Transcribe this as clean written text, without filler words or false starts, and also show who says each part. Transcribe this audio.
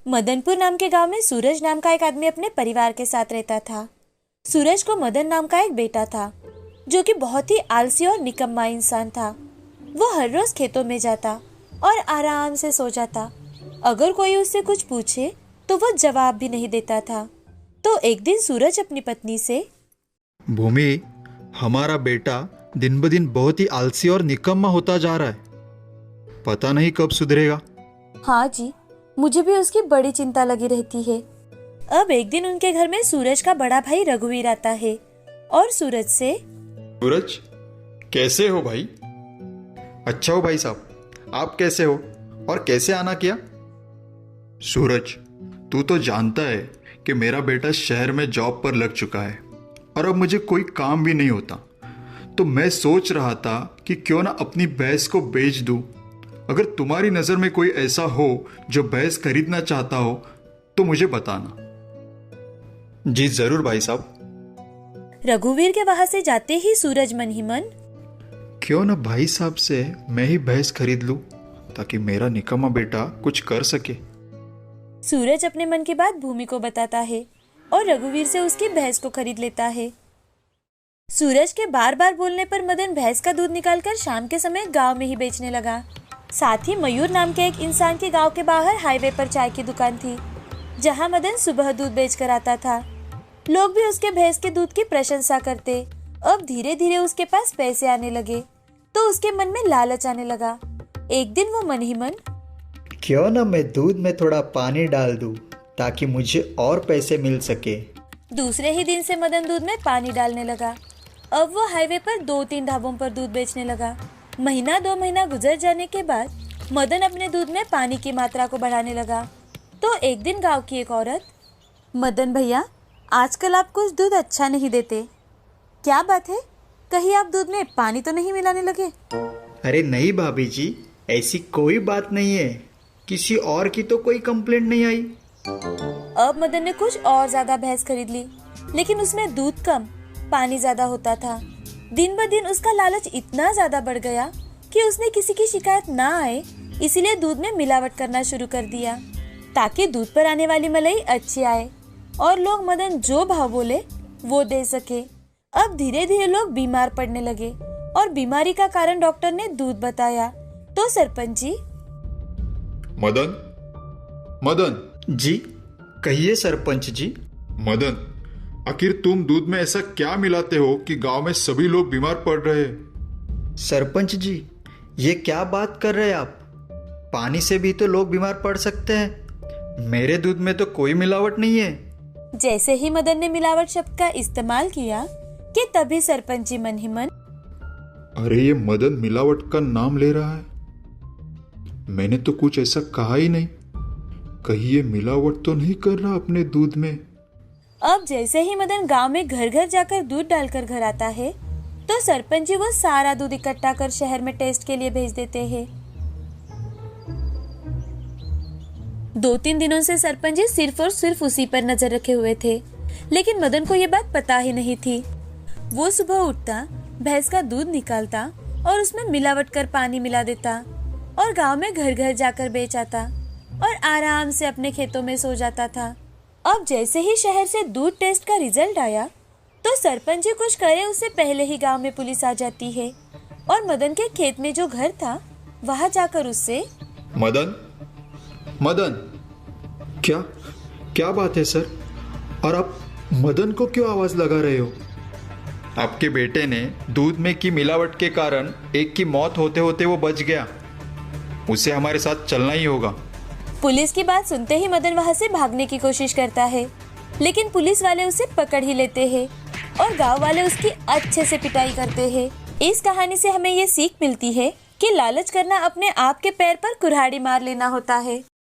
Speaker 1: मदनपुर नाम के गांव में सूरज नाम का एक आदमी अपने परिवार के साथ रहता था। सूरज को मदन नाम का एक बेटा था जो कि बहुत ही आलसी और निकम्मा इंसान था। वो हर रोज खेतों में जाता और आराम से सो जाता। अगर कोई उससे कुछ पूछे तो वो जवाब भी नहीं देता था। तो एक दिन सूरज अपनी पत्नी से,
Speaker 2: भूमि, हमारा बेटा दिन ब दिन बहुत ही आलसी और निकम्मा होता जा रहा है। पता नहीं कब सुधरेगा।
Speaker 1: हाँ जी, मुझे भी उसकी बड़ी चिंता लगी रहती है। अब एक दिन उनके घर में सूरज का बड़ा भाई रघुवीर आता है और सूरज से,
Speaker 2: सूरज, कैसे हो भाई? अच्छा हो भाई साहब, आप कैसे हो और कैसे आना किया? सूरज, तू तो जानता है कि मेरा बेटा शहर में जॉब पर लग चुका है और अब मुझे कोई काम भी नहीं होता। तो मैं सोच रहा था कि क्यों ना अपनी भैंस को बेच दूं। अगर तुम्हारी नजर में कोई ऐसा हो जो भैंस खरीदना चाहता हो तो मुझे बताना। जी जरूर भाई साहब।
Speaker 1: रघुवीर के वहां से जाते ही सूरज मन ही मन,
Speaker 2: क्यों ना भाई साहब से मैं ही भैंस खरीद लूं ताकि मेरा निकम्मा बेटा कुछ कर सके।
Speaker 1: सूरज अपने मन की बात भूमि को बताता है और रघुवीर से उसकी भैंस को खरीद लेता है। सूरज के बार बार बोलने पर मदन भैंस का दूध निकालकर शाम के समय गांव में ही बेचने लगा। साथ ही मयूर नाम के एक इंसान के गांव के बाहर हाईवे पर चाय की दुकान थी जहां मदन सुबह दूध बेचकर आता था। लोग भी उसके भैंस के दूध की प्रशंसा करते। अब धीरे धीरे उसके पास पैसे आने लगे तो उसके मन में लालच आने लगा। एक दिन वो मन ही मन,
Speaker 3: क्यों ना मैं दूध में थोड़ा पानी डाल दूं ताकि मुझे और पैसे मिल सके।
Speaker 1: दूसरे ही दिन से मदन दूध में पानी डालने लगा। अब वो हाईवे पर 2-3 ढाबों पर दूध बेचने लगा। महीना 2 महीना गुजर जाने के बाद मदन अपने दूध में पानी की मात्रा को बढ़ाने लगा। तो एक दिन गांव की एक औरत, मदन भैया, आजकल आप कुछ दूध अच्छा नहीं देते। क्या बात है? कहीं आप दूध में पानी तो नहीं मिलाने लगे?
Speaker 3: अरे नहीं भाभी जी, ऐसी कोई बात नहीं है। किसी और की तो कोई कंप्लेंट नहीं आई।
Speaker 1: अब मदन ने कुछ और ज्यादा भैंस खरीद ली, लेकिन उसमें दूध कम, पानी ज्यादा होता था। दिन ब दिन उसका लालच इतना ज्यादा बढ़ गया कि उसने किसी की शिकायत ना आए इसीलिए दूध में मिलावट करना शुरू कर दिया ताकि दूध पर आने वाली मलाई अच्छी आए और लोग मदन जो भाव बोले वो दे सके। अब धीरे धीरे लोग बीमार पड़ने लगे और बीमारी का कारण डॉक्टर ने दूध बताया। तो सरपंच जी,
Speaker 2: मदन, मदन
Speaker 3: जी कहिए सरपंच जी।
Speaker 2: मदन, आखिर तुम दूध में ऐसा क्या मिलाते हो कि गांव में सभी लोग बीमार पड़ रहे हैं?
Speaker 3: सरपंच जी, ये क्या बात कर रहे हैं आप? पानी से भी तो लोग बीमार पड़ सकते हैं। मेरे दूध में तो कोई मिलावट नहीं है।
Speaker 1: जैसे ही मदन ने मिलावट शब्द का इस्तेमाल किया कि तभी सरपंच जी मन ही मन,
Speaker 2: अरे ये मदन मिलावट का नाम ले रहा है। मैंने तो कुछ ऐसा कहा ही नहीं। कहीं ये मिलावट तो नहीं कर रहा अपने दूध में?
Speaker 1: अब जैसे ही मदन गांव में घर घर जाकर दूध डालकर घर आता है तो सरपंच जी वो सारा दूध इकट्ठा कर शहर में टेस्ट के लिए भेज देते हैं। 2-3 दिनों से सरपंच जी सिर्फ और सिर्फ उसी पर नजर रखे हुए थे, लेकिन मदन को ये बात पता ही नहीं थी। वो सुबह उठता, भैंस का दूध निकालता और उसमें मिलावट कर पानी मिला देता और गांव में घर घर जाकर बेच आता और आराम से अपने खेतों में सो जाता था। अब जैसे ही शहर से दूध टेस्ट का रिजल्ट आया तो सरपंच जी कुछ करे उससे पहले ही गांव में पुलिस आ जाती है और मदन के खेत में जो घर था वहां जाकर उससे,
Speaker 2: मदन, मदन, क्या क्या बात है सर? और आप मदन को क्यों आवाज लगा रहे हो? आपके बेटे ने दूध में की मिलावट के कारण एक की मौत होते होते वो बच गया। उसे हमारे साथ चलना ही होगा।
Speaker 1: पुलिस की बात सुनते ही मदन वहां से भागने की कोशिश करता है, लेकिन पुलिस वाले उसे पकड़ ही लेते हैं और गांव वाले उसकी अच्छे से पिटाई करते हैं। इस कहानी से हमें ये सीख मिलती है कि लालच करना अपने आप के पैर पर कुल्हाड़ी मार लेना होता है।